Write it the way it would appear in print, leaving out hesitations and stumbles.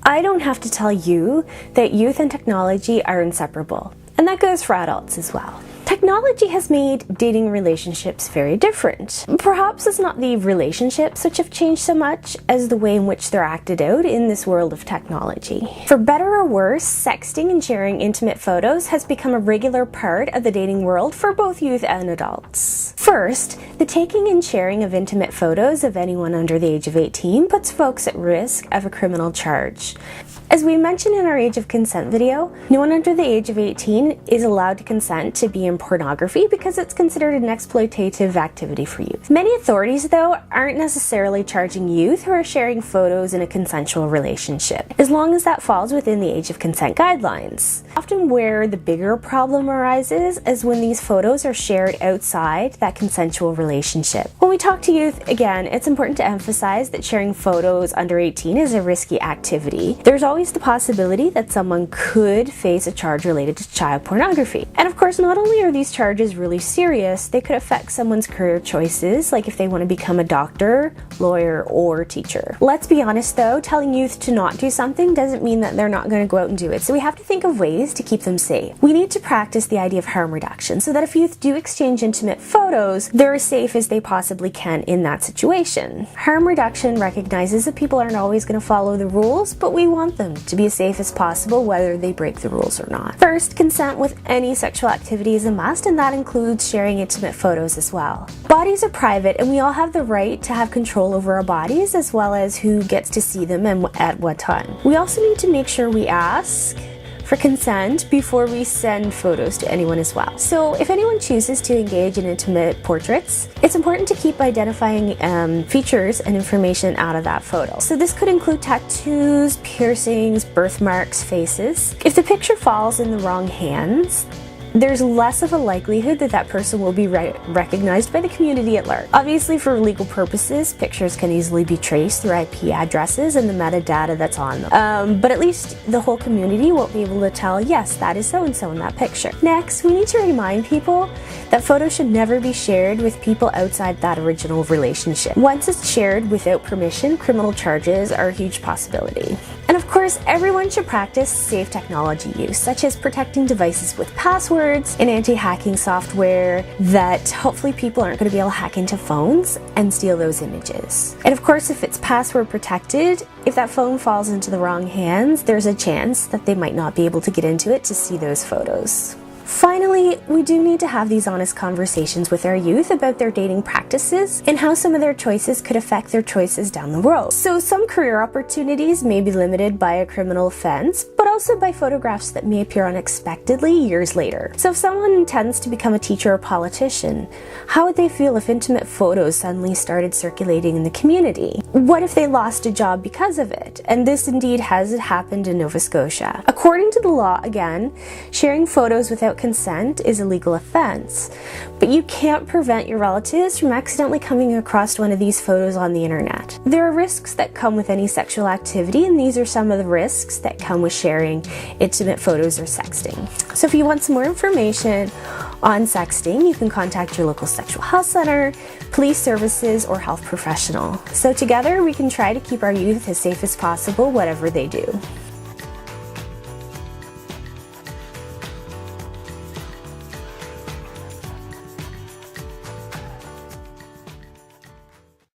I don't have to tell you that youth and technology are inseparable, and that goes for adults as well. Technology has made dating relationships very different. Perhaps it's not the relationships which have changed so much as the way in which they're acted out in this world of technology. For better or worse, sexting and sharing intimate photos has become a regular part of the dating world for both youth and adults. First, the taking and sharing of intimate photos of anyone under the age of 18 puts folks at risk of a criminal charge. As we mentioned in our age of consent video, no one under the age of 18 is allowed to consent to be in pornography because it's considered an exploitative activity for youth. Many authorities, though, aren't necessarily charging youth who are sharing photos in a consensual relationship, as long as that falls within the age of consent guidelines. Often where the bigger problem arises is when these photos are shared outside that consensual relationship. When we talk to youth, again, it's important to emphasize that sharing photos under 18 is a risky activity. There's always the possibility that someone could face a charge related to child pornography. And of course, not only are these charges really serious, they could affect someone's career choices, like if they want to become a doctor, lawyer, or teacher. Let's be honest though, telling youth to not do something doesn't mean that they're not going to go out and do it. So we have to think of ways to keep them safe. We need to practice the idea of harm reduction so that if youth do exchange intimate photos, they're as safe as they possibly can in that situation. Harm reduction recognizes that people aren't always going to follow the rules, but we want them to be as safe as possible whether they break the rules or not. First, consent with any sexual activity is a must, and that includes sharing intimate photos as well. Bodies are private, and we all have the right to have control over our bodies as well as who gets to see them and at what time. We also need to make sure we ask for consent before we send photos to anyone as well. So if anyone chooses to engage in intimate portraits, it's important to keep identifying features and information out of that photo. So this could include tattoos, piercings, birthmarks, faces. If the picture falls in the wrong hands, there's less of a likelihood that that person will be recognized by the community at large. Obviously, for legal purposes, pictures can easily be traced through IP addresses and the metadata that's on them. But at least the whole community won't be able to tell, yes, that is so-and-so in that picture. Next, we need to remind people that photos should never be shared with people outside that original relationship. Once it's shared without permission, criminal charges are a huge possibility. And of course, everyone should practice safe technology use, such as protecting devices with passwords and anti-hacking software that hopefully people aren't going to be able to hack into phones and steal those images. And of course, if it's password protected, if that phone falls into the wrong hands, there's a chance that they might not be able to get into it to see those photos. Finally, we do need to have these honest conversations with our youth about their dating practices and how some of their choices could affect their choices down the road. So some career opportunities may be limited by a criminal offense, but also by photographs that may appear unexpectedly years later. So if someone intends to become a teacher or politician, how would they feel if intimate photos suddenly started circulating in the community? What if they lost a job because of it? And this indeed has happened in Nova Scotia. According to the law, again, sharing photos without consent is a legal offense, but you can't prevent your relatives from accidentally coming across one of these photos on the internet. There are risks that come with any sexual activity, and these are some of the risks that come with sharing intimate photos or sexting. So if you want some more information on sexting, you can contact your local sexual health center, police services, or health professional. So together we can try to keep our youth as safe as possible, whatever they do.